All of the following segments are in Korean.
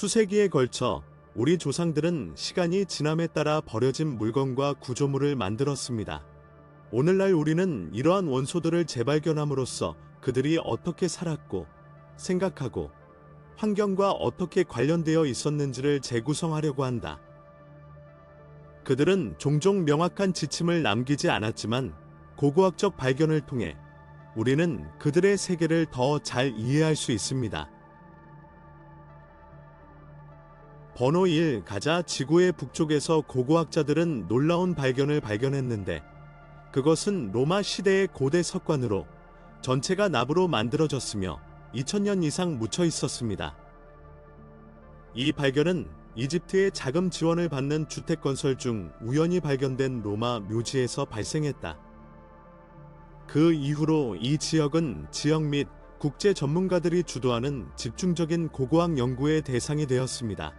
수세기에 걸쳐 우리 조상들은 시간이 지남에 따라 버려진 물건과 구조물을 만들었습니다. 오늘날 우리는 이러한 원소들을 재발견함으로써 그들이 어떻게 살았고, 생각하고, 환경과 어떻게 관련되어 있었는지를 재구성하려고 한다. 그들은 종종 명확한 지침을 남기지 않았지만 고고학적 발견을 통해 우리는 그들의 세계를 더 잘 이해할 수 있습니다. 번호 1. 가자. 지구의 북쪽에서 고고학자들은 놀라운 발견을 발견했는데 그것은 로마 시대의 고대 석관으로 전체가 납으로 만들어졌으며 2000년 이상 묻혀 있었습니다. 이 발견은 이집트의 자금 지원을 받는 주택 건설 중 우연히 발견된 로마 묘지에서 발생했다. 그 이후로 이 지역은 지역 및 국제 전문가들이 주도하는 집중적인 고고학 연구의 대상이 되었습니다.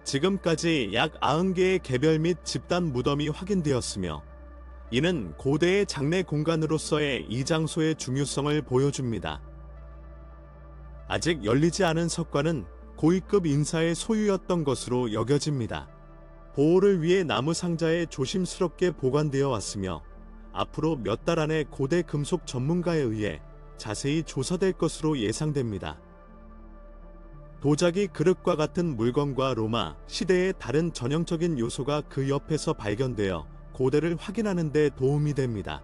지금까지 약 90개의 개별 및 집단 무덤이 확인되었으며 이는 고대의 장례 공간으로서의 이 장소의 중요성을 보여줍니다. 아직 열리지 않은 석관은 고위급 인사의 소유였던 것으로 여겨집니다. 보호를 위해 나무 상자에 조심스럽게 보관되어 왔으며 앞으로 몇 달 안에 고대 금속 전문가에 의해 자세히 조사될 것으로 예상됩니다. 도자기 그릇과 같은 물건과 로마 시대의 다른 전형적인 요소가 그 옆에서 발견되어 고대를 확인하는 데 도움이 됩니다.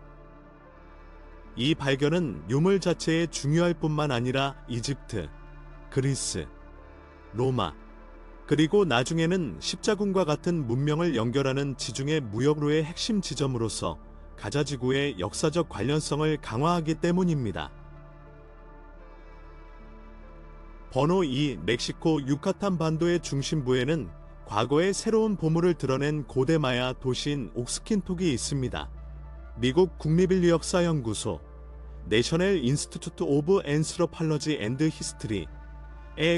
이 발견은 유물 자체에 중요할 뿐만 아니라 이집트, 그리스, 로마, 그리고 나중에는 십자군과 같은 문명을 연결하는 지중해 무역로의 핵심 지점으로서 가자지구의 역사적 관련성을 강화하기 때문입니다. 번호 2. 멕시코 유카탄 반도의 중심부에는 과거의 새로운 보물을 드러낸 고대 마야 도시인 옥스킨톡이 있습니다. 미국 국립인류역사연구소 내셔널 인스티튜트 오브 앤스로팔러지 앤드 히스토리의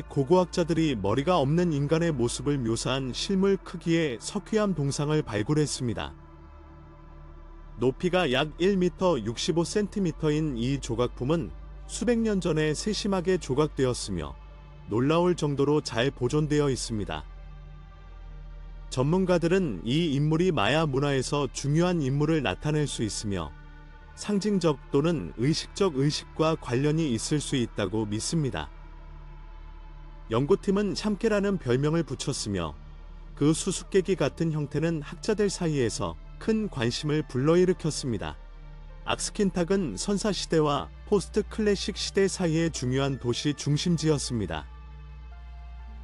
고고학자들이 머리가 없는 인간의 모습을 묘사한 실물 크기의 석회암 동상을 발굴했습니다. 높이가 약 1m 65cm인 이 조각품은 수백 년 전에 세심하게 조각되었으며 놀라울 정도로 잘 보존되어 있습니다. 전문가들은 이 인물이 마야 문화에서 중요한 인물을 나타낼 수 있으며 상징적 또는 의식적 의식과 관련이 있을 수 있다고 믿습니다. 연구팀은 샴케라는 별명을 붙였으며 그 수수께끼 같은 형태는 학자들 사이에서 큰 관심을 불러일으켰습니다. 악스킨탁은 선사시대와 포스트 클래식 시대 사이의 중요한 도시 중심지였습니다.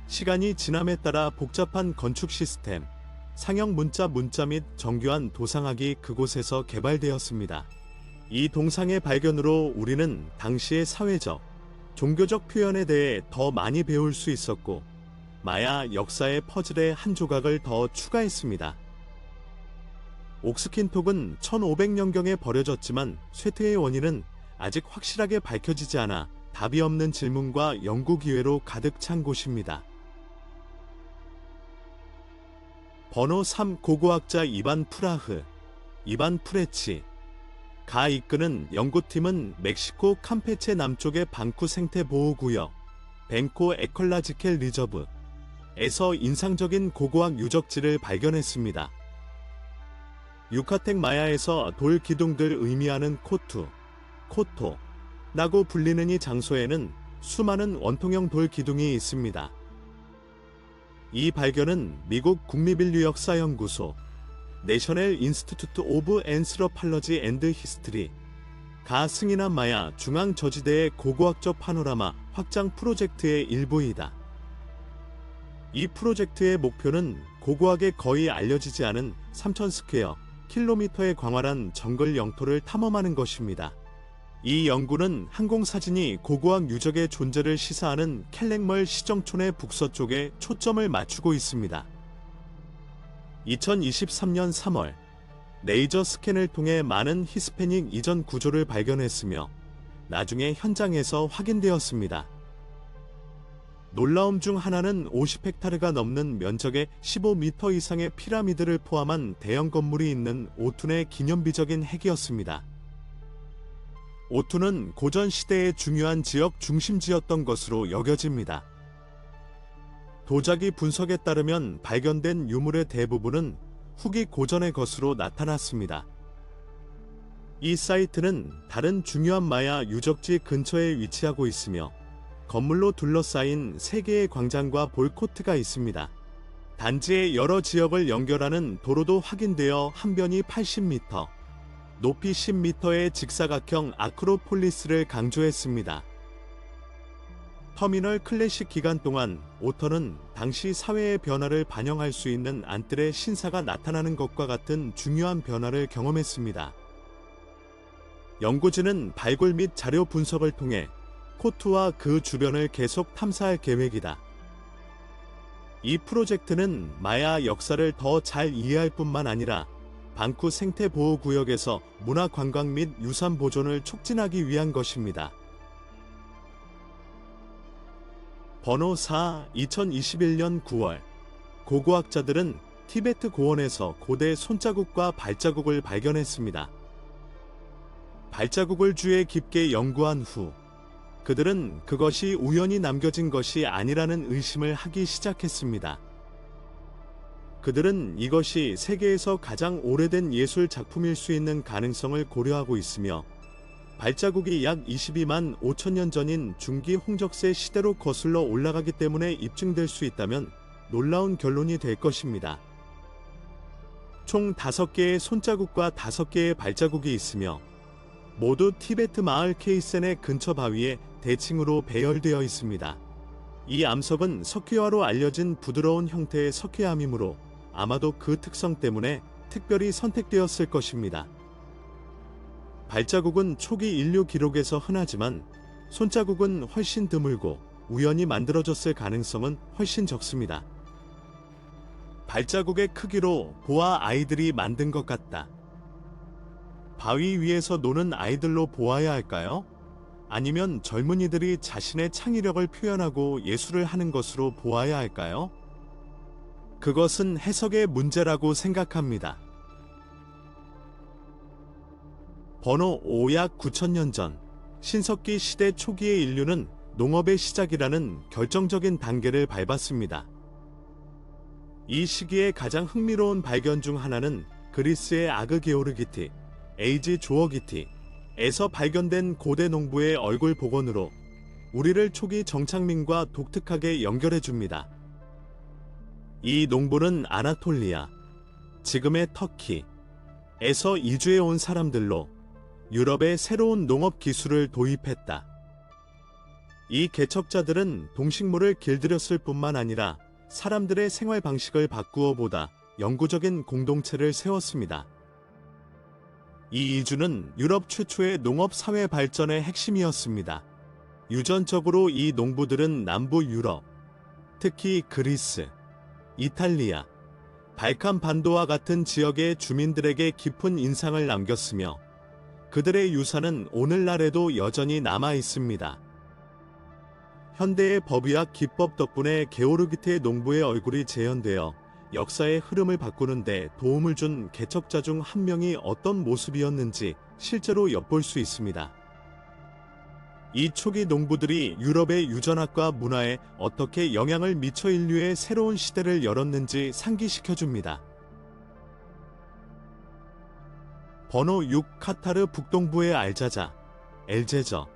시간이 지남에 따라 복잡한 건축 시스템, 상형 문자 및 정교한 도상학이 그곳에서 개발되었습니다. 이 동상의 발견으로 우리는 당시의 사회적, 종교적 표현에 대해 더 많이 배울 수 있었고 마야 역사의 퍼즐의 한 조각을 더 추가했습니다. 옥스킨톡은 1500년경에 버려졌지만 쇠퇴의 원인은 아직 확실하게 밝혀지지 않아 답이 없는 질문과 연구 기회로 가득 찬 곳입니다. 번호 3. 고고학자 이반 프라흐, 이반 프레치 가 이끄는 연구팀은 멕시코 campeche 남쪽의 방쿠 생태보호구역 벤코 에컬라지켈 리저브에서 인상적인 고고학 유적지를 발견했습니다. 유카텍 마야에서 돌 기둥들 의미하는 코투, 코토라고 불리는 이 장소에는 수많은 원통형 돌 기둥이 있습니다. 이 발견은 미국 국립인류역사연구소 내셔널 인스티튜트 오브 앤스로팔러지 앤드 히스토리가 승인한 마야 중앙 저지대의 고고학적 파노라마 확장 프로젝트의 일부이다. 이 프로젝트의 목표는 고고학에 거의 알려지지 않은 3,000 스퀘어 킬로미터의 광활한 정글 영토를 탐험하는 것입니다. 이 연구는 항공사진이 고고학 유적의 존재를 시사하는 켈렉멀 시정촌의 북서쪽에 초점을 맞추고 있습니다. 2023년 3월 레이저 스캔을 통해 많은 히스패닉 이전 구조를 발견했으며 나중에 현장에서 확인되었습니다. 놀라움 중 하나는 50헥타르가 넘는 면적의 15m 이상의 피라미드를 포함한 대형 건물이 있는 오툰의 기념비적인 핵이었습니다. 오툰은 고전 시대의 중요한 지역 중심지였던 것으로 여겨집니다. 도자기 분석에 따르면 발견된 유물의 대부분은 후기 고전의 것으로 나타났습니다. 이 사이트는 다른 중요한 마야 유적지 근처에 위치하고 있으며 건물로 둘러싸인 3개의 광장과 볼코트가 있습니다. 단지의 여러 지역을 연결하는 도로도 확인되어 한 변이 80m, 높이 10m의 직사각형 아크로폴리스를 강조했습니다. 터미널 클래식 기간 동안 오터는 당시 사회의 변화를 반영할 수 있는 안뜰의 신사가 나타나는 것과 같은 중요한 변화를 경험했습니다. 연구진은 발굴 및 자료 분석을 통해 코트와 그 주변을 계속 탐사할 계획이다. 이 프로젝트는 마야 역사를 더 잘 이해할 뿐만 아니라 방쿠 생태보호구역에서 문화관광 및 유산 보존을 촉진하기 위한 것입니다. 번호 4, 2021년 9월 고고학자들은 티베트 고원에서 고대 손자국과 발자국을 발견했습니다. 발자국을 주에 깊게 연구한 후 그들은 그것이 우연히 남겨진 것이 아니라는 의심을 하기 시작했습니다. 그들은 이것이 세계에서 가장 오래된 예술 작품일 수 있는 가능성을 고려하고 있으며 발자국이 약 22만 5천 년 전인 중기 홍적세 시대로 거슬러 올라가기 때문에 입증될 수 있다면 놀라운 결론이 될 것입니다. 총 5개의 손자국과 5개의 발자국이 있으며 모두 티베트 마을 케이센의 근처 바위에 대칭으로 배열되어 있습니다. 이 암석은 석회화로 알려진 부드러운 형태의 석회암이므로 아마도 그 특성 때문에 특별히 선택되었을 것입니다. 발자국은 초기 인류 기록에서 흔하지만 손자국은 훨씬 드물고 우연히 만들어졌을 가능성은 훨씬 적습니다. 발자국의 크기로 보아 아이들이 만든 것 같다. 바위 위에서 노는 아이들로 보아야 할까요? 아니면 젊은이들이 자신의 창의력을 표현하고 예술을 하는 것으로 보아야 할까요? 그것은 해석의 문제라고 생각합니다. 번호 5, 약 9천년 전 신석기 시대 초기의 인류는 농업의 시작이라는 결정적인 단계를 밟았습니다. 이 시기의 가장 흥미로운 발견 중 하나는 그리스의 아그게오르기티, 에이지 조어기티에서 발견된 고대 농부의 얼굴 복원으로 우리를 초기 정착민과 독특하게 연결해 줍니다. 이 농부는 아나톨리아, 지금의 터키에서 이주해 온 사람들로 유럽에 새로운 농업 기술을 도입했다. 이 개척자들은 동식물을 길들였을 뿐만 아니라 사람들의 생활 방식을 바꾸어 보다 영구적인 공동체를 세웠습니다. 이 이주는 유럽 최초의 농업 사회 발전의 핵심이었습니다. 유전적으로 이 농부들은 남부 유럽, 특히 그리스, 이탈리아, 발칸 반도와 같은 지역의 주민들에게 깊은 인상을 남겼으며 그들의 유산은 오늘날에도 여전히 남아 있습니다. 현대의 법의학 기법 덕분에 게오르기테 농부의 얼굴이 재현되어 역사의 흐름을 바꾸는데 도움을 준 개척자 중 한 명이 어떤 모습이었는지 실제로 엿볼 수 있습니다. 이 초기 농부들이 유럽의 유전학과 문화에 어떻게 영향을 미쳐 인류의 새로운 시대를 열었는지 상기시켜줍니다. 번호 6, 카타르 북동부의 알자자, 엘제저.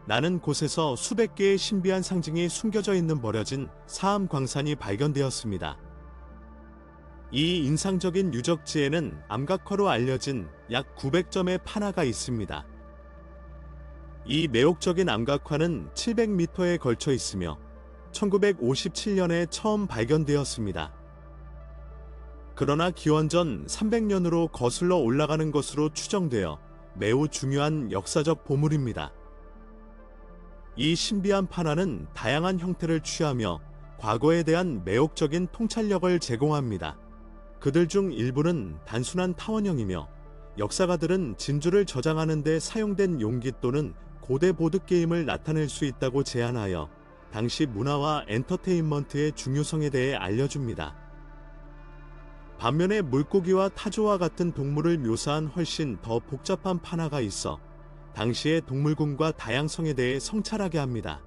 나는 곳에서 수백 개의 신비한 상징이 숨겨져 있는 버려진 사암 광산이 발견되었습니다. 이 인상적인 유적지에는 암각화로 알려진 약 900점의 판화가 있습니다. 이 매혹적인 암각화는 700m에 걸쳐 있으며 1957년에 처음 발견되었습니다. 그러나 기원전 300년으로 거슬러 올라가는 것으로 추정되어 매우 중요한 역사적 보물입니다. 이 신비한 판화는 다양한 형태를 취하며 과거에 대한 매혹적인 통찰력을 제공합니다. 그들 중 일부는 단순한 타원형이며 역사가들은 진주를 저장하는 데 사용된 용기 또는 고대 보드게임을 나타낼 수 있다고 제안하여 당시 문화와 엔터테인먼트의 중요성에 대해 알려줍니다. 반면에 물고기와 타조와 같은 동물을 묘사한 훨씬 더 복잡한 판화가 있어 당시의 동물군과 다양성에 대해 성찰하게 합니다.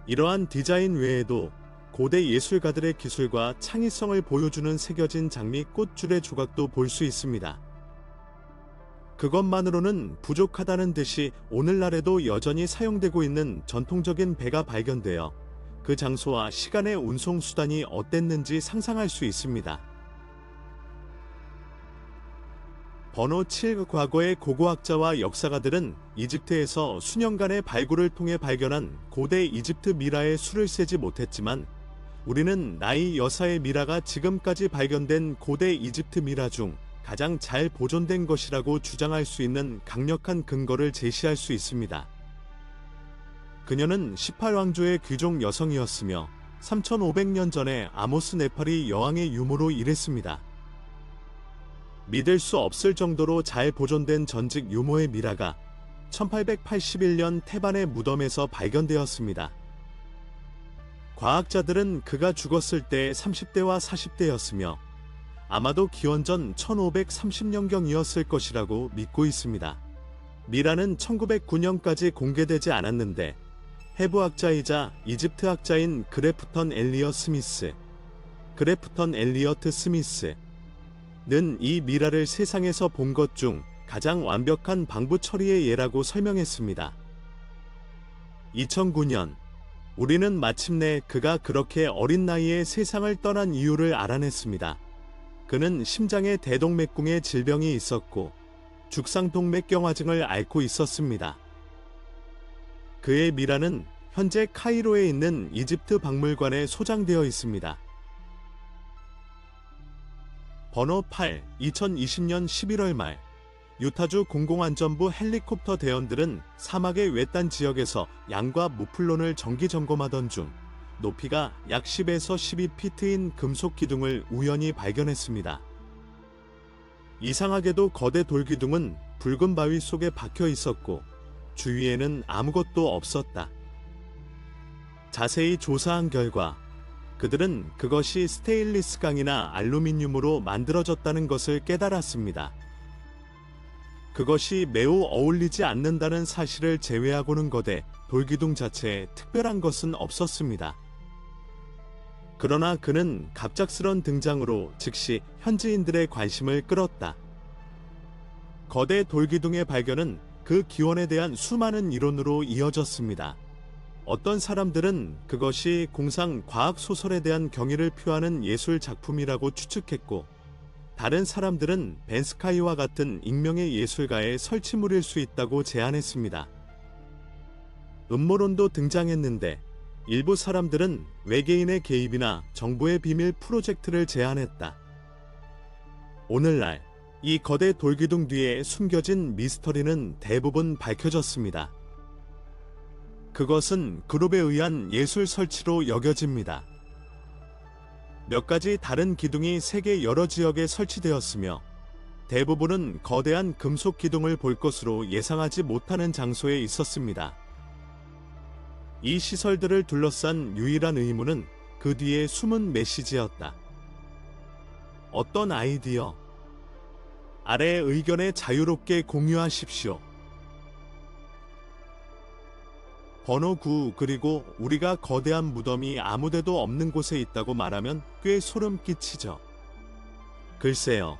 이러한 디자인 외에도 고대 예술가들의 기술과 창의성을 보여주는 새겨진 장미 꽃줄의 조각도 볼 수 있습니다. 그것만으로는 부족하다는 듯이 오늘날에도 여전히 사용되고 있는 전통적인 배가 발견되어 그 장소와 시간의 운송 수단이 어땠는지 상상할 수 있습니다. 번호 7. 과거의 고고학자와 역사가들은 이집트에서 수년간의 발굴을 통해 발견한 고대 이집트 미라의 수를 세지 못했지만 우리는 나이 여사의 미라가 지금까지 발견된 고대 이집트 미라 중 가장 잘 보존된 것이라고 주장할 수 있는 강력한 근거를 제시할 수 있습니다. 그녀는 18왕조의 귀족 여성이었으며 3500년 전에 아모스 네팔이 여왕의 유모로 일했습니다. 믿을 수 없을 정도로 잘 보존된 전직 유모의 미라가 1881년 테반의 무덤에서 발견되었습니다. 과학자들은 그가 죽었을 때 30대와 40대였으며 아마도 기원전 1530년경이었을 것이라고 믿고 있습니다. 미라는 1909년까지 공개되지 않았는데 해부학자이자 이집트학자인 그래프턴 엘리어트 스미스는 이 미라를 세상에서 본 것 중 가장 완벽한 방부 처리의 예라고 설명했습니다. 2009년 우리는 마침내 그가 그렇게 어린 나이에 세상을 떠난 이유를 알아냈습니다. 그는 심장에 대동맥궁의 질병이 있었고 죽상동맥경화증을 앓고 있었습니다. 그의 미라는 현재 카이로에 있는 이집트 박물관에 소장되어 있습니다. 번호 8. 2020년 11월 말 유타주 공공안전부 헬리콥터 대원들은 사막의 외딴 지역에서 양과 무플론을 정기 점검하던 중 높이가 약 10에서 12피트인 금속 기둥을 우연히 발견했습니다. 이상하게도 거대 돌기둥은 붉은 바위 속에 박혀 있었고 주위에는 아무것도 없었다. 자세히 조사한 결과 그들은 그것이 스테인리스 강이나 알루미늄으로 만들어졌다는 것을 깨달았습니다. 그것이 매우 어울리지 않는다는 사실을 제외하고는 거대 돌기둥 자체에 특별한 것은 없었습니다. 그러나 그는 갑작스런 등장으로 즉시 현지인들의 관심을 끌었다. 거대 돌기둥의 발견은 그 기원에 대한 수많은 이론으로 이어졌습니다. 어떤 사람들은 그것이 공상 과학 소설에 대한 경의를 표하는 예술 작품이라고 추측했고, 다른 사람들은 벤스카이와 같은 익명의 예술가의 설치물일 수 있다고 제안했습니다. 음모론도 등장했는데 일부 사람들은 외계인의 개입이나 정부의 비밀 프로젝트를 제안했다. 오늘날 이 거대 돌기둥 뒤에 숨겨진 미스터리는 대부분 밝혀졌습니다. 그것은 그룹에 의한 예술 설치로 여겨집니다. 몇 가지 다른 기둥이 세계 여러 지역에 설치되었으며 대부분은 거대한 금속 기둥을 볼 것으로 예상하지 못하는 장소에 있었습니다. 이 시설들을 둘러싼 유일한 의문은 그 뒤에 숨은 메시지였다. 어떤 아이디어? 아래의 의견에 자유롭게 공유하십시오. 번호 9. 그리고 우리가 거대한 무덤이 아무데도 없는 곳에 있다고 말하면 꽤 소름 끼치죠. 글쎄요.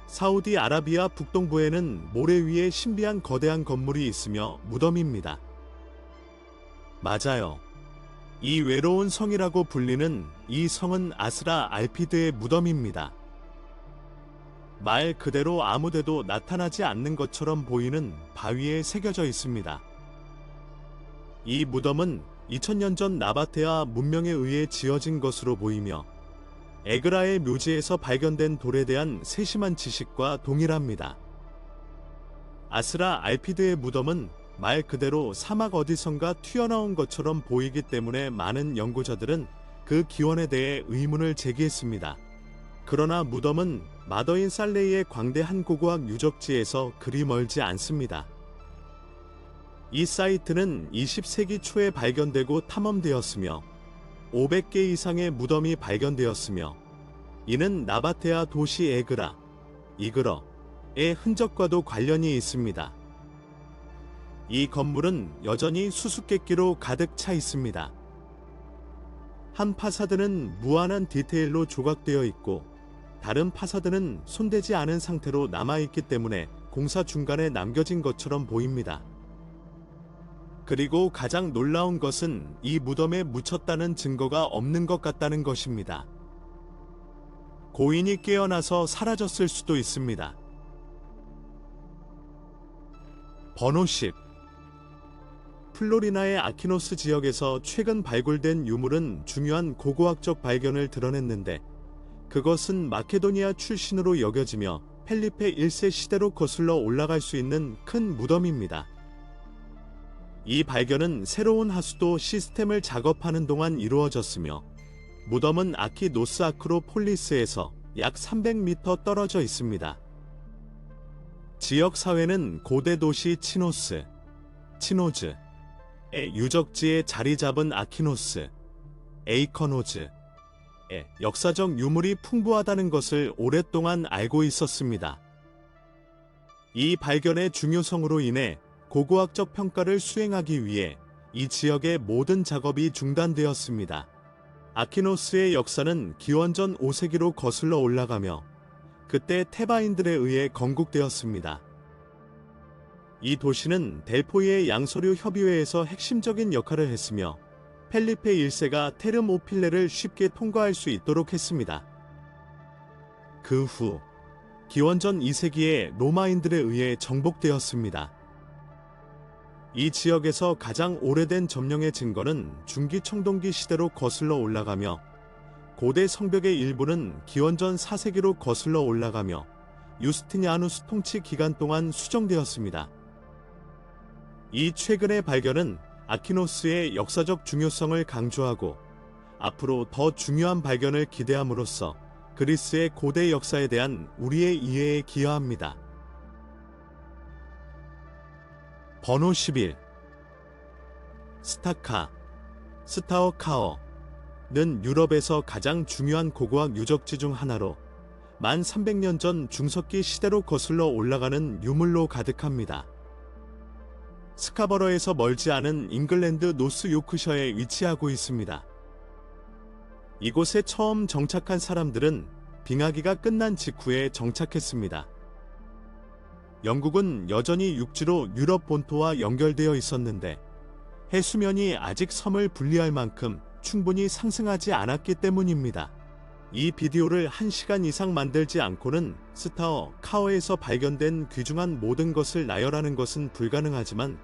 사우디아라비아 북동부에는 모래 위에 신비한 거대한 건물이 있으며 무덤입니다. 맞아요. 이 외로운 성이라고 불리는 이 성은 아스라 알피드의 무덤입니다. 말 그대로 아무데도 나타나지 않는 것처럼 보이는 바위에 새겨져 있습니다. 이 무덤은 2000년 전 나바테아 문명에 의해 지어진 것으로 보이며 에그라의 묘지에서 발견된 돌에 대한 세심한 지식과 동일합니다. 아스라 알피드의 무덤은 말 그대로 사막 어디선가 튀어나온 것처럼 보이기 때문에 많은 연구자들은 그 기원에 대해 의문을 제기했습니다. 그러나 무덤은 마더인 살레이의 광대한 고고학 유적지에서 그리 멀지 않습니다. 이 사이트는 20세기 초에 발견되고 탐험되었으며 500개 이상의 무덤이 발견되었으며 이는 나바테아 도시 이그러의 흔적과도 관련이 있습니다. 이 건물은 여전히 수수께끼로 가득 차 있습니다. 한 파사드는 무한한 디테일로 조각되어 있고 다른 파사드는 손대지 않은 상태로 남아있기 때문에 공사 중간에 남겨진 것처럼 보입니다. 그리고 가장 놀라운 것은 이 무덤에 묻혔다는 증거가 없는 것 같다는 것입니다. 고인이 깨어나서 사라졌을 수도 있습니다. 번호 10. 플로리나의 아키노스 지역에서 최근 발굴된 유물은 중요한 고고학적 발견을 드러냈는데 그것은 마케도니아 출신으로 여겨지며 펠리페 1세 시대로 거슬러 올라갈 수 있는 큰 무덤입니다. 이 발견은 새로운 하수도 시스템을 작업하는 동안 이루어졌으며 무덤은 아키노스 아크로폴리스에서 약 300m 떨어져 있습니다. 지역 사회는 고대 도시 치노즈의 유적지에 자리 잡은 아키노스, 에이커노즈의 역사적 유물이 풍부하다는 것을 오랫동안 알고 있었습니다. 이 발견의 중요성으로 인해 고고학적 평가를 수행하기 위해 이 지역의 모든 작업이 중단되었습니다. 아키노스의 역사는 기원전 5세기로 거슬러 올라가며 그때 테바인들에 의해 건국되었습니다. 이 도시는 델포이의 양서류 협의회에서 핵심적인 역할을 했으며 펠리페 1세가 테르모필레를 쉽게 통과할 수 있도록 했습니다. 그 후 기원전 2세기에 로마인들에 의해 정복되었습니다. 이 지역에서 가장 오래된 점령의 증거는 중기 청동기 시대로 거슬러 올라가며 고대 성벽의 일부는 기원전 4세기로 거슬러 올라가며 유스티니아누스 통치 기간 동안 수정되었습니다. 이 최근의 발견은 아키노스의 역사적 중요성을 강조하고 앞으로 더 중요한 발견을 기대함으로써 그리스의 고대 역사에 대한 우리의 이해에 기여합니다. 번호 11. 스타어카어는 유럽에서 가장 중요한 고고학 유적지 중 하나로 1300년 전 중석기 시대로 거슬러 올라가는 유물로 가득합니다. 스카버러에서 멀지 않은 잉글랜드 노스 요크셔에 위치하고 있습니다. 이곳에 처음 정착한 사람들은 빙하기가 끝난 직후에 정착했습니다. 영국은 여전히 육지로 유럽 본토와 연결되어 있었는데 해수면이 아직 섬을 분리할 만큼 충분히 상승하지 않았기 때문입니다. 이 비디오를 1시간 이상 만들지 않고는 스타어카어에서 발견된 귀중한 모든 것을 나열하는 것은 불가능하지만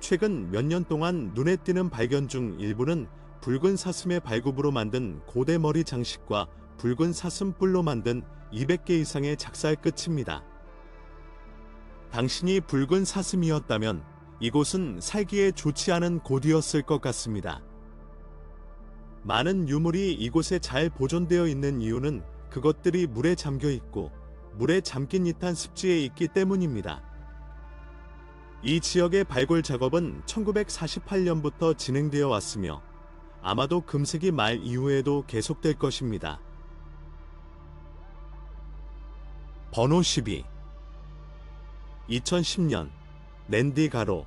최근 몇 년 동안 눈에 띄는 발견 중 일부는 붉은 사슴의 발굽으로 만든 고대 머리 장식과 붉은 사슴뿔로 만든 200개 이상의 작살 끝입니다. 당신이 붉은 사슴이었다면 이곳은 살기에 좋지 않은 곳이었을 것 같습니다. 많은 유물이 이곳에 잘 보존되어 있는 이유는 그것들이 물에 잠겨 있고 물에 잠긴 잇한 습지에 있기 때문입니다. 이 지역의 발굴 작업은 1948년부터 진행되어 왔으며 아마도 금세기 말 이후에도 계속될 것입니다. 번호 12. 2010년 랜디가로는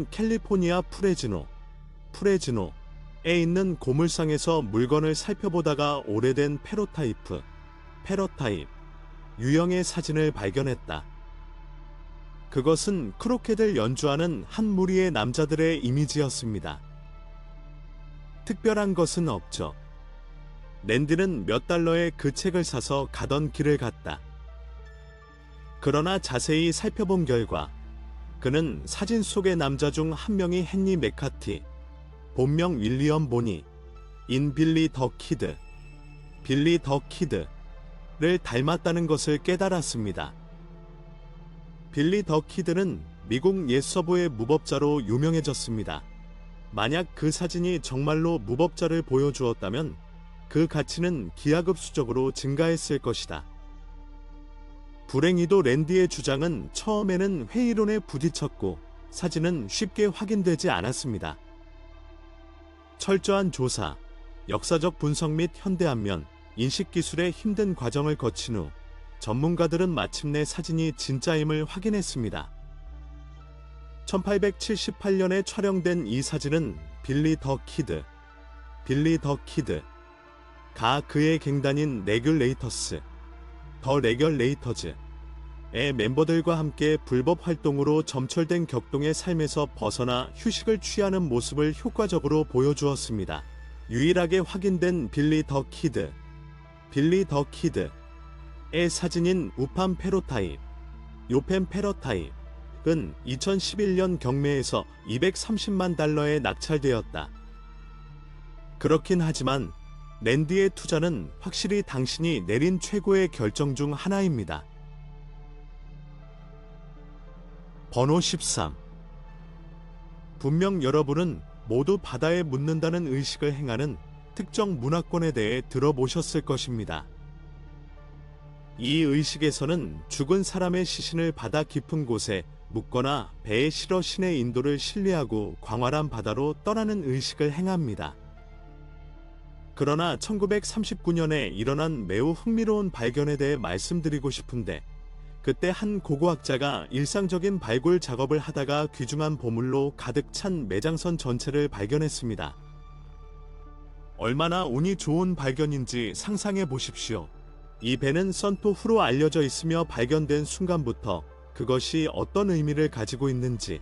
캘리포니아 프레즈노에 있는 고물상에서 물건을 살펴보다가 오래된 페로타입 유형의 사진을 발견했다. 그것은 크로켓을 연주하는 한 무리의 남자들의 이미지였습니다. 특별한 것은 없죠. 랜디는 몇 달러에 그 책을 사서 가던 길을 갔다. 그러나 자세히 살펴본 결과 그는 사진 속의 남자 중 한 명이 헨리 맥카티, 본명 윌리엄 보니, 인 빌리 더 키드를 닮았다는 것을 깨달았습니다. 빌리 더 키드는 미국 옛 서부의 무법자로 유명해졌습니다. 만약 그 사진이 정말로 무법자를 보여주었다면 그 가치는 기하급수적으로 증가했을 것이다. 불행히도 랜디의 주장은 처음에는 회의론에 부딪혔고 사진은 쉽게 확인되지 않았습니다. 철저한 조사, 역사적 분석 및 현대안면, 인식기술의 힘든 과정을 거친 후 전문가들은 마침내 사진이 진짜임을 확인했습니다. 1878년에 촬영된 이 사진은 빌리 더 키드, 빌리 더 키드, 가 그의 갱단인 레귤레이터스, 더 레귤레이터즈의 멤버들과 함께 불법 활동으로 점철된 격동의 삶에서 벗어나 휴식을 취하는 모습을 효과적으로 보여주었습니다. 유일하게 확인된 빌리 더 키드의 사진인 우팜 페로타입, 요펜 페로타입은 2011년 경매에서 230만 달러에 낙찰되었다. 그렇긴 하지만 랜디의 투자는 확실히 당신이 내린 최고의 결정 중 하나입니다. 번호 13. 분명 여러분은 모두 바다에 묻는다는 의식을 행하는 특정 문화권에 대해 들어보셨을 것입니다. 이 의식에서는 죽은 사람의 시신을 바다 깊은 곳에 묻거나 배에 실어 신의 인도를 신뢰하고 광활한 바다로 떠나는 의식을 행합니다. 그러나 1939년에 일어난 매우 흥미로운 발견에 대해 말씀드리고 싶은데, 그때 한 고고학자가 일상적인 발굴 작업을 하다가 귀중한 보물로 가득 찬 매장선 전체를 발견했습니다. 얼마나 운이 좋은 발견인지 상상해 보십시오. 이 배는 선토후로 알려져 있으며 발견된 순간부터 그것이 어떤 의미를 가지고 있는지,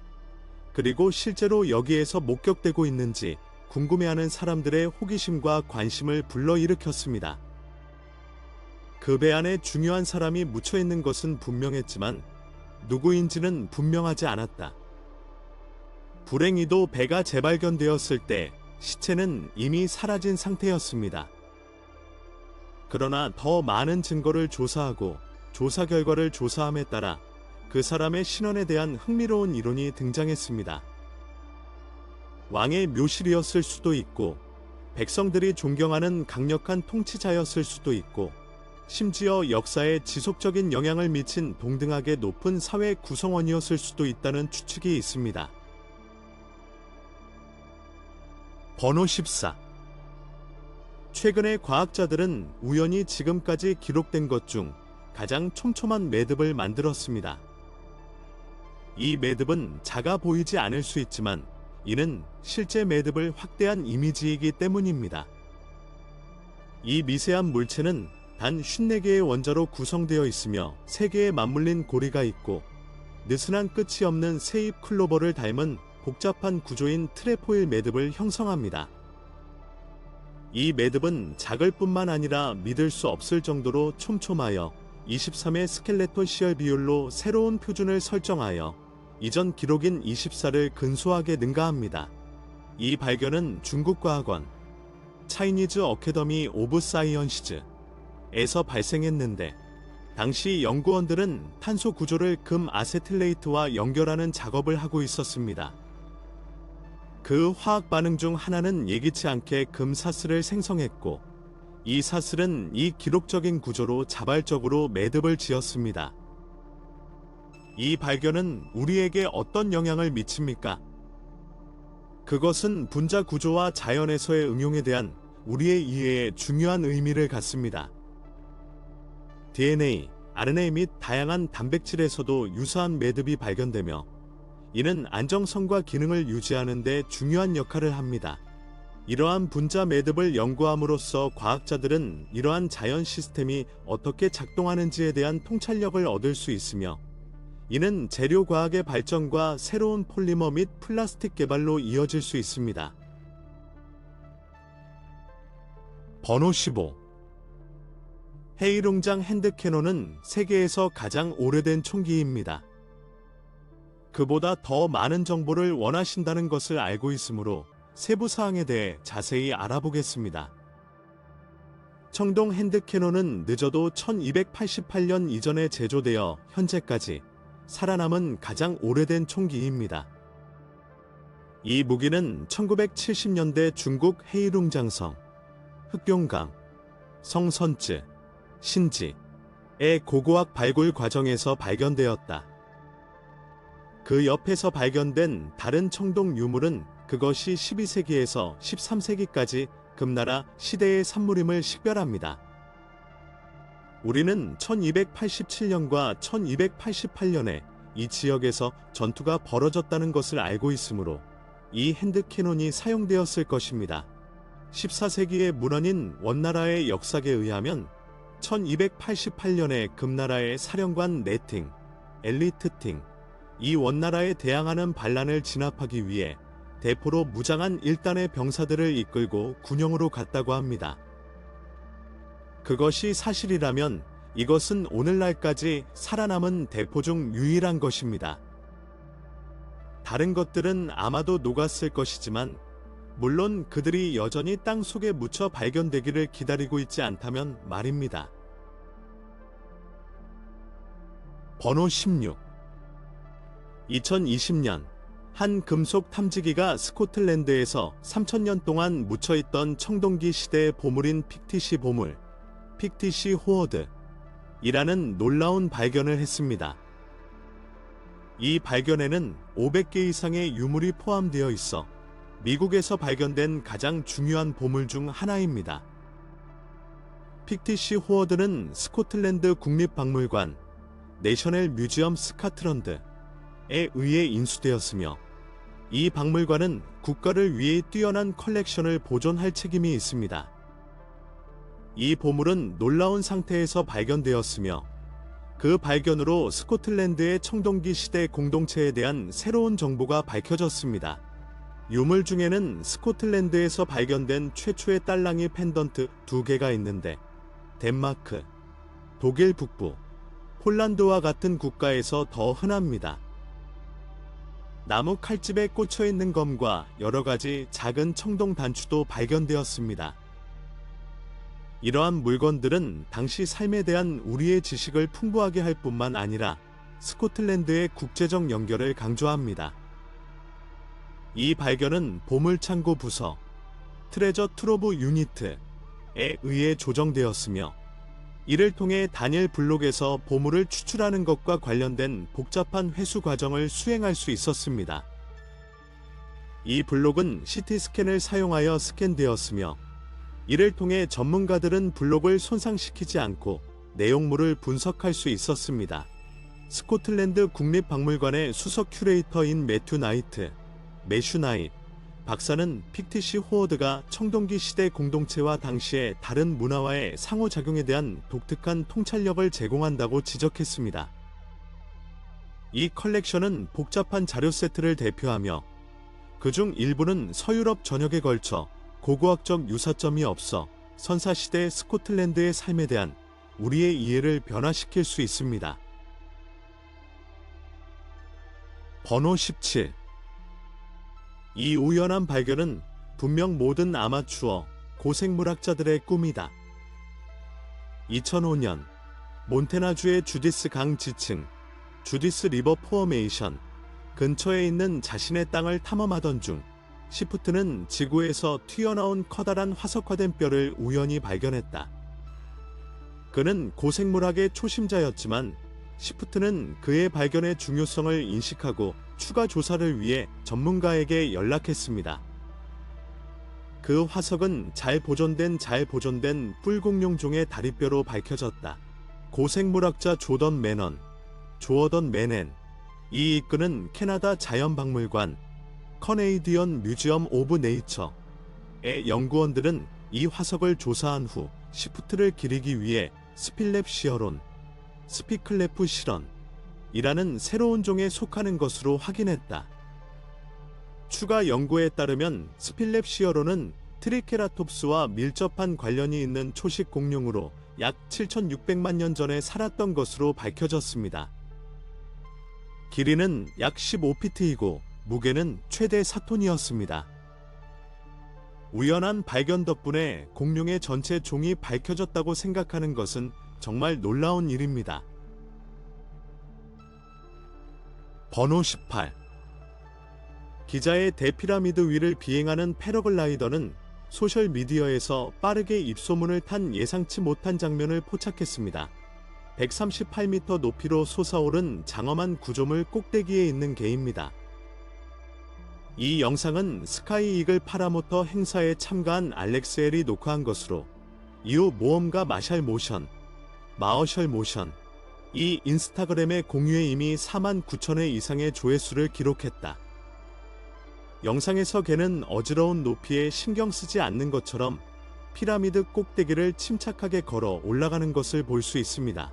그리고 실제로 여기에서 목격되고 있는지 궁금해하는 사람들의 호기심과 관심을 불러일으켰습니다. 그 배 안에 중요한 사람이 묻혀 있는 것은 분명했지만 누구인지는 분명하지 않았다. 불행히도 배가 재발견되었을 때 시체는 이미 사라진 상태였습니다. 그러나 더 많은 증거를 조사하고 조사 결과를 조사함에 따라 그 사람의 신원에 대한 흥미로운 이론이 등장했습니다. 왕의 묘실이었을 수도 있고, 백성들이 존경하는 강력한 통치자였을 수도 있고, 심지어 역사에 지속적인 영향을 미친 동등하게 높은 사회 구성원이었을 수도 있다는 추측이 있습니다. 번호 14. 최근에 과학자들은 우연히 지금까지 기록된 것 중 가장 촘촘한 매듭을 만들었습니다. 이 매듭은 작아 보이지 않을 수 있지만 이는 실제 매듭을 확대한 이미지이기 때문입니다. 이 미세한 물체는 단 54개의 원자로 구성되어 있으며 3개의 맞물린 고리가 있고, 느슨한 끝이 없는 새잎 클로버를 닮은 복잡한 구조인 트레포일 매듭을 형성합니다. 이 매듭은 작을 뿐만 아니라 믿을 수 없을 정도로 촘촘하여 23의 스켈레톤 시열 비율로 새로운 표준을 설정하여 이전 기록인 24를 근소하게 능가합니다. 이 발견은 중국 과학원 차이니즈 어캐더미 오브 사이언시즈에서 발생했는데, 당시 연구원들은 탄소 구조를 금 아세틸레이트와 연결하는 작업을 하고 있었습니다. 그 화학 반응 중 하나는 예기치 않게 금 사슬을 생성했고, 이 사슬은 이 기록적인 구조로 자발적으로 매듭을 지었습니다. 이 발견은 우리에게 어떤 영향을 미칩니까? 그것은 분자 구조와 자연에서의 응용에 대한 우리의 이해에 중요한 의미를 갖습니다. DNA, RNA 및 다양한 단백질에서도 유사한 매듭이 발견되며, 이는 안정성과 기능을 유지하는 데 중요한 역할을 합니다. 이러한 분자 매듭을 연구함으로써 과학자들은 이러한 자연 시스템이 어떻게 작동하는지에 대한 통찰력을 얻을 수 있으며, 이는 재료 과학의 발전과 새로운 폴리머 및 플라스틱 개발로 이어질 수 있습니다. 번호 15. 헤이룽장 핸드캐논은 세계에서 가장 오래된 총기입니다. 그보다 더 많은 정보를 원하신다는 것을 알고 있으므로 세부 사항에 대해 자세히 알아보겠습니다. 청동 핸드캐논은 늦어도 1288년 이전에 제조되어 현재까지 살아남은 가장 오래된 총기입니다. 이 무기는 1970년대 중국 헤이룽장성, 흑룡강, 성선쯔, 신지의 고고학 발굴 과정에서 발견되었다. 그 옆에서 발견된 다른 청동 유물은 그것이 12세기에서 13세기까지 금나라 시대의 산물임을 식별합니다. 우리는 1287년과 1288년에 이 지역에서 전투가 벌어졌다는 것을 알고 있으므로 이 핸드캐논이 사용되었을 것입니다. 14세기의 문헌인 원나라의 역사에 의하면 1288년에 금나라의 사령관 네팅, 엘리트팅, 이 원나라에 대항하는 반란을 진압하기 위해 대포로 무장한 1단의 병사들을 이끌고 군영으로 갔다고 합니다. 그것이 사실이라면 이것은 오늘날까지 살아남은 대포 중 유일한 것입니다. 다른 것들은 아마도 녹았을 것이지만 물론 그들이 여전히 땅 속에 묻혀 발견되기를 기다리고 있지 않다면 말입니다. 번호 16. 2020년 한 금속 탐지기가 스코틀랜드에서 3000년 동안 묻혀있던 청동기 시대의 보물인 픽티시 보물, 픽티시 호어드 이라는 놀라운 발견을 했습니다. 이 발견에는 500개 이상의 유물이 포함되어 있어 미국에서 발견된 가장 중요한 보물 중 하나입니다. 픽티시 호어드는 스코틀랜드 국립박물관 내셔널 뮤지엄 스카틀랜드에 의해 인수되었으며 이 박물관은 국가를 위해 뛰어난 컬렉션을 보존할 책임이 있습니다. 이 보물은 놀라운 상태에서 발견되었으며 그 발견으로 스코틀랜드의 청동기 시대 공동체에 대한 새로운 정보가 밝혀졌습니다. 유물 중에는 스코틀랜드에서 발견된 최초의 딸랑이 펜던트 2개가 있는데 덴마크, 독일 북부, 폴란드와 같은 국가에서 더 흔합니다. 나무 칼집에 꽂혀 있는 검과 여러 가지 작은 청동 단추도 발견되었습니다. 이러한 물건들은 당시 삶에 대한 우리의 지식을 풍부하게 할 뿐만 아니라 스코틀랜드의 국제적 연결을 강조합니다. 이 발견은 보물창고 부서 트레저 트로브 유니트에 의해 조정되었으며 이를 통해 다니엘 블록에서 보물을 추출하는 것과 관련된 복잡한 회수 과정을 수행할 수 있었습니다. 이 블록은 CT 스캔을 사용하여 스캔되었으며 이를 통해 전문가들은 블록을 손상시키지 않고 내용물을 분석할 수 있었습니다. 스코틀랜드 국립박물관의 수석 큐레이터인 매슈 나이트 박사는 픽티시 호어드가 청동기 시대 공동체와 당시의 다른 문화와의 상호작용에 대한 독특한 통찰력을 제공한다고 지적했습니다. 이 컬렉션은 복잡한 자료 세트를 대표하며 그중 일부는 서유럽 전역에 걸쳐 고고학적 유사점이 없어 선사시대 스코틀랜드의 삶에 대한 우리의 이해를 변화시킬 수 있습니다. 번호 17. 이 우연한 발견은 분명 모든 아마추어 고생물학자들의 꿈이다. 2005년 몬태나주의 주디스 강 지층 주디스 리버 포어메이션 근처에 있는 자신의 땅을 탐험하던 중 시프트는 지구에서 튀어나온 커다란 화석화된 뼈를 우연히 발견했다. 그는 고생물학의 초심자였지만 시프트는 그의 발견의 중요성을 인식하고 추가 조사를 위해 전문가에게 연락했습니다. 그 화석은 잘 보존된 뿔공룡종의 다리뼈로 밝혀졌다. 고생물학자 조어던 맨헨 이 이끄는 캐나다 자연박물관 커네이디언 뮤지엄 오브 네이처의 연구원들은 이 화석을 조사한 후 시프트를 기리기 위해 스필렙 시어론, 스피클레프 실런이라는 새로운 종에 속하는 것으로 확인했다. 추가 연구에 따르면 스필렙 시어론은 트리케라톱스와 밀접한 관련이 있는 초식 공룡으로 약 7,600만 년 전에 살았던 것으로 밝혀졌습니다. 길이는 약 15피트이고 무게는 최대 4톤이었습니다. 우연한 발견 덕분에 공룡의 전체 종이 밝혀졌다고 생각하는 것은 정말 놀라운 일입니다. 번호 18. 기자의 대피라미드 위를 비행하는 패러글라이더는 소셜미디어에서 빠르게 입소문을 탄 예상치 못한 장면을 포착했습니다. 138m 높이로 솟아오른 장엄한 구조물 꼭대기에 있는 개입니다. 이 영상은 스카이 이글 파라모터 행사에 참가한 알렉스엘이 녹화한 것으로 이후 모험가 마셜 모션 이 인스타그램의 공유에 이미 49,000회 이상의 조회수를 기록했다. 영상에서 개는 어지러운 높이에 신경 쓰지 않는 것처럼 피라미드 꼭대기를 침착하게 걸어 올라가는 것을 볼 수 있습니다.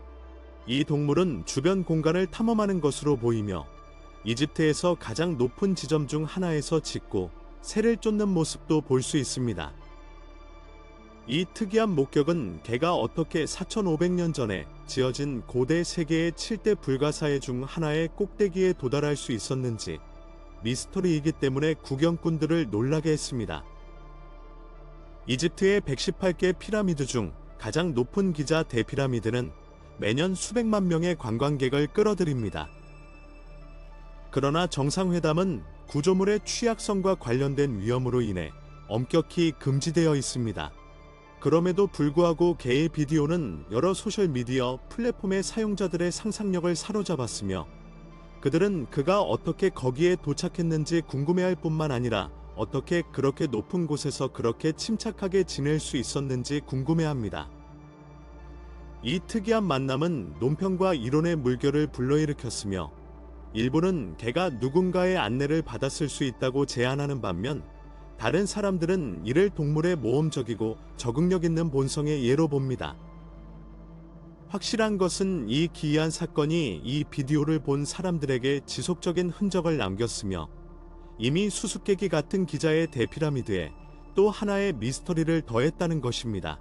이 동물은 주변 공간을 탐험하는 것으로 보이며 이집트에서 가장 높은 지점 중 하나에서 짖고 새를 쫓는 모습도 볼 수 있습니다. 이 특이한 목격은 개가 어떻게 4,500년 전에 지어진 고대 세계의 7대 불가사의 중 하나의 꼭대기에 도달할 수 있었는지 미스터리이기 때문에 구경꾼들을 놀라게 했습니다. 이집트의 118개 피라미드 중 가장 높은 기자 대피라미드는 매년 수백만 명의 관광객을 끌어들입니다. 그러나 정상회담은 구조물의 취약성과 관련된 위험으로 인해 엄격히 금지되어 있습니다. 그럼에도 불구하고 개의 비디오는 여러 소셜미디어 플랫폼의 사용자들의 상상력을 사로잡았으며 그들은 그가 어떻게 거기에 도착했는지 궁금해할 뿐만 아니라 어떻게 그렇게 높은 곳에서 그렇게 침착하게 지낼 수 있었는지 궁금해합니다. 이 특이한 만남은 논평과 이론의 물결을 불러일으켰으며 일부는 개가 누군가의 안내를 받았을 수 있다고 제안하는 반면 다른 사람들은 이를 동물의 모험적이고 적응력 있는 본성의 예로 봅니다. 확실한 것은 이 기이한 사건이 이 비디오를 본 사람들에게 지속적인 흔적을 남겼으며 이미 수수께끼 같은 기자의 대피라미드에 또 하나의 미스터리를 더했다는 것입니다.